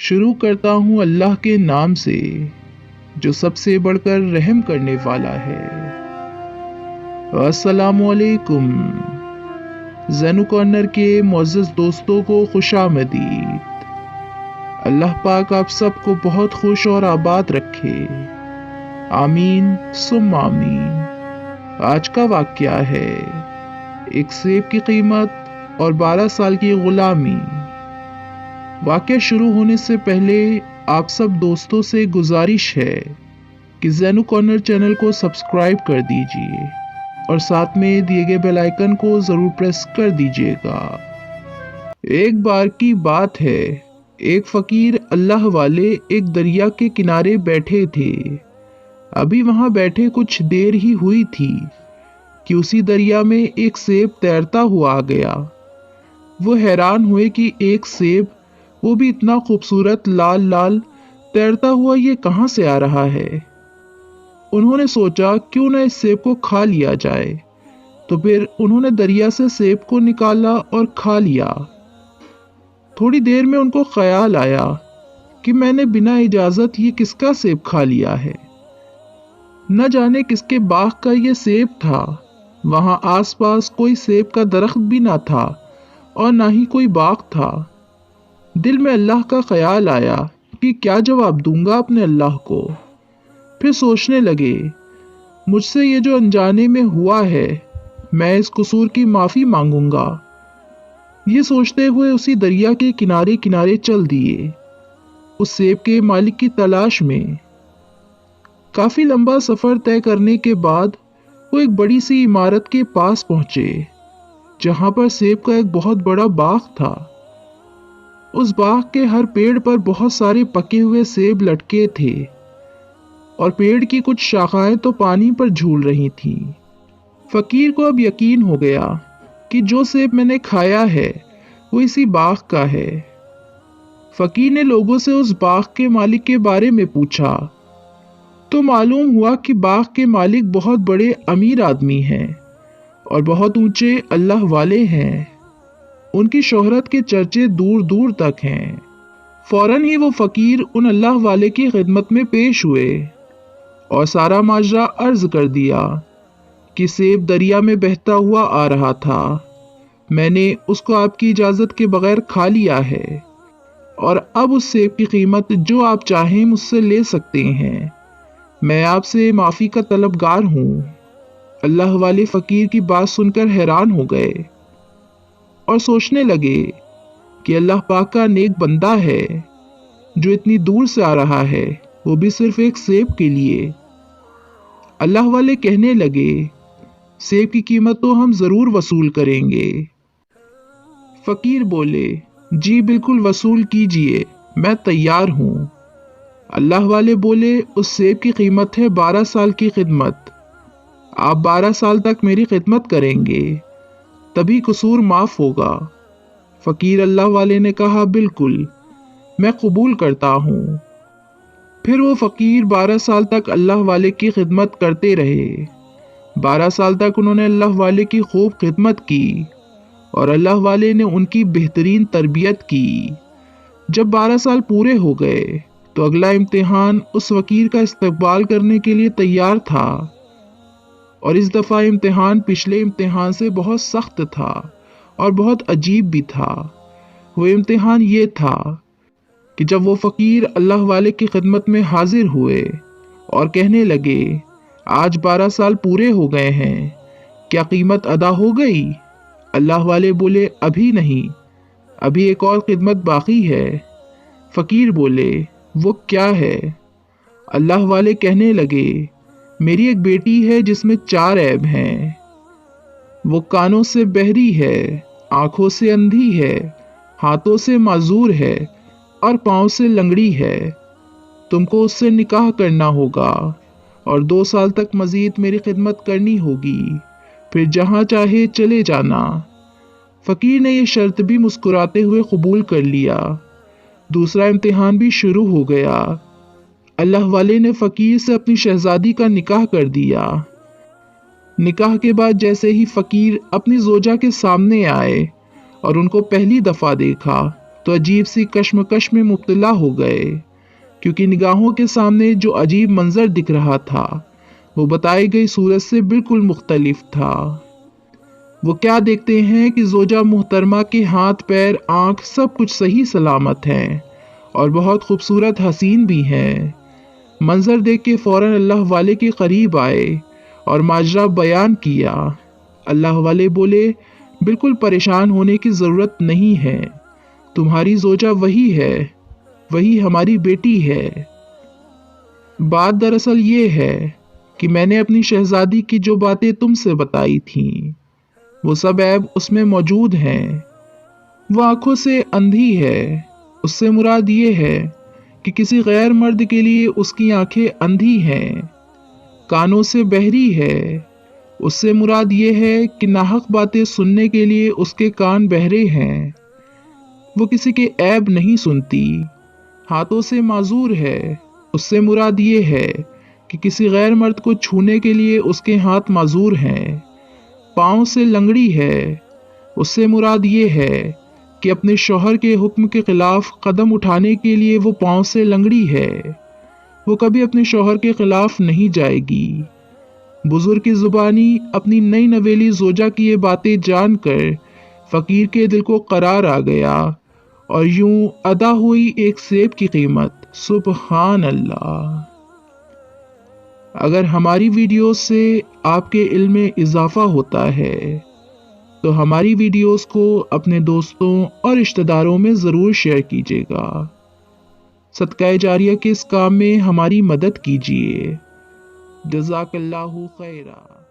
शुरू करता हूँ अल्लाह के नाम से जो सबसे बढ़कर रहम करने वाला है। अस्सलामुअलैकुम। ज़ैनू कॉर्नर के मुअज़्ज़ज़ दोस्तों को खुशामदीद। अल्लाह पाक आप सबको बहुत खुश और आबाद रखे, आमीन सुम आमीन। आज का वाक़या है एक सेब की कीमत और 12 साल की गुलामी। वाक़या शुरू होने से पहले आप सब दोस्तों से गुजारिश है कि ज़ैनू कॉर्नर चैनल को सब्सक्राइब कर दीजिए और साथ में दिए गए बेल आइकन को ज़रूर प्रेस कर दीजिएगा। एक बार की बात है, एक फ़कीर अल्लाह वाले एक दरिया के किनारे बैठे थे। अभी वहाँ बैठे कुछ देर ही हुई थी कि उसी दरिया में एक सेब तैरता हुआ आ गया। वो हैरान हुए कि एक सेब, वो भी इतना खूबसूरत लाल लाल, तैरता हुआ ये कहाँ से आ रहा है। उन्होंने सोचा क्यों ना इस सेब को खा लिया जाए, तो फिर उन्होंने दरिया से सेब को निकाला और खा लिया। थोड़ी देर में उनको ख्याल आया कि मैंने बिना इजाज़त ये किसका सेब खा लिया है। न जाने किसके बाग का ये सेब था। वहाँ आसपास कोई सेब का दरख्त भी ना था और ना ही कोई बाग था। दिल में अल्लाह का ख्याल आया कि क्या जवाब दूंगा अपने अल्लाह को। फिर सोचने लगे, मुझसे ये जो अनजाने में हुआ है, मैं इस कसूर की माफ़ी मांगूंगा। ये सोचते हुए उसी दरिया के किनारे किनारे चल दिए, उस सेब के मालिक की तलाश में। काफ़ी लंबा सफ़र तय करने के बाद वो एक बड़ी सी इमारत के पास पहुंचे, जहां पर सेब का एक बहुत बड़ा बाग था। उस बाग के हर पेड़ पर बहुत सारे पके हुए सेब लटके थे और पेड़ की कुछ शाखाएं तो पानी पर झूल रही थीं। फकीर को अब यकीन हो गया कि जो सेब मैंने खाया है वो इसी बाग का है। फकीर ने लोगों से उस बाग के मालिक के बारे में पूछा तो मालूम हुआ कि बाग के मालिक बहुत बड़े अमीर आदमी हैं और बहुत ऊंचे अल्लाह वाले हैं। उनकी शोहरत के चर्चे दूर दूर तक हैं। फौरन ही वो फकीर उन अल्लाह वाले की खिदमत में पेश हुए और सारा माजरा अर्ज कर दिया कि सेब दरिया में बहता हुआ आ रहा था। मैंने उसको आपकी इजाज़त के बगैर खा लिया है और अब उस सेब की कीमत जो आप चाहें मुझसे ले सकते हैं। मैं आपसे माफ़ी का तलबगार हूँ। अल्लाह वाले फ़कीर की बात सुनकर हैरान हो गए और सोचने लगे कि अल्लाह पाक का नेक बंदा है जो इतनी दूर से आ रहा है, वो भी सिर्फ एक सेब के लिए। अल्लाह वाले कहने लगे, सेब की कीमत तो हम ज़रूर वसूल करेंगे। फ़कीर बोले, जी बिल्कुल वसूल कीजिए, मैं तैयार हूँ। अल्लाह वाले बोले, उस सेब की कीमत है 12 साल की खिदमत। आप 12 साल तक मेरी खिदमत करेंगे, तभी कसूर माफ़ होगा। फ़कीर अल्लाह वाले ने कहा, बिल्कुल, मैं कबूल करता हूँ। फिर वो फ़कीर 12 साल तक अल्लाह वाले की खिदमत करते रहे। 12 साल तक उन्होंने अल्लाह वाले की खूब खिदमत की और अल्लाह वाले ने उनकी बेहतरीन तरबियत की। जब 12 साल पूरे हो गए तो अगला इम्तिहान उस फ़कीर का इस्तकबाल करने के लिए तैयार था और इस दफ़ा इम्तिहान पिछले इम्तिहान से बहुत सख्त था और बहुत अजीब भी था। वो इम्तिहान ये था कि जब वो फ़कीर अल्लाह वाले की खिदमत में हाजिर हुए और कहने लगे, आज 12 साल पूरे हो गए हैं, क्या कीमत अदा हो गई? अल्लाह वाले बोले, अभी नहीं, अभी एक और खिदमत बाकी है। फ़कीर बोले, वो क्या है? अल्लाह वाले कहने लगे, मेरी एक बेटी है जिसमें 4 ऐब हैं। वो कानों से बहरी है, आंखों से अंधी है, हाथों से माजूर है और पाँव से लंगड़ी है। तुमको उससे निकाह करना होगा और 2 साल तक मज़ीद मेरी खिदमत करनी होगी, फिर जहाँ चाहे चले जाना। फ़कीर ने यह शर्त भी मुस्कुराते हुए कबूल कर लिया। दूसरा इम्तिहान भी शुरू हो गया। अल्लाह वाले ने फ़कीर से अपनी शहज़ादी का निकाह कर दिया। निकाह के बाद जैसे ही फ़कीर अपनी ज़ोजा के सामने आए और उनको पहली दफ़ा देखा तो अजीब सी कश्मकश में मुब्तला हो गए, क्योंकि निगाहों के सामने जो अजीब मंजर दिख रहा था वो बताई गई सूरत से बिल्कुल मुख्तलिफ था। वो क्या देखते हैं कि ज़ोजा मुहतरमा के हाथ पैर आँख सब कुछ सही सलामत हैं और बहुत खूबसूरत हसीन भी हैं। मंजर देख के फ़ौरन अल्लाह वाले के करीब आए और माजरा बयान किया। अल्लाह वाले बोले, बिल्कुल परेशान होने की ज़रूरत नहीं है, तुम्हारी ज़ोजा वही है, वही हमारी बेटी है। बात दरअसल ये है कि मैंने अपनी शहजादी की जो बातें तुमसे बताई थीं वो सब ऐब उसमें मौजूद हैं। वो आंखों से अंधी है, उससे मुराद ये है कि किसी गैर मर्द के लिए उसकी आंखें अंधी हैं। कानों से बहरी है, उससे मुराद ये है कि नाहक बातें सुनने के लिए उसके कान बहरे हैं। वो किसी के ऐब नहीं सुनती। हाथों से माजूर है, उससे मुराद ये है कि किसी गैर मर्द को छूने के लिए उसके हाथ माजूर हैं। पाँव से लंगड़ी है, उससे मुराद ये है कि अपने शौहर के हुक्म के खिलाफ कदम उठाने के लिए वो पाँव से लंगड़ी है। वो कभी अपने शौहर के खिलाफ नहीं जाएगी। बुजुर्ग की जुबानी अपनी नई नवेली ज़ोजा की ये बातें जानकर फ़कीर के दिल को करार आ गया और यूं अदा हुई एक सेब की कीमत। सुबहान अल्लाह। अगर हमारी वीडियोस से आपके इल्म में इजाफा होता है तो हमारी वीडियोस को अपने दोस्तों और रिश्तेदारों में ज़रूर शेयर कीजिएगा। सदका जारिया के इस काम में हमारी मदद कीजिए। जज़ाकल्लाहु खैरा।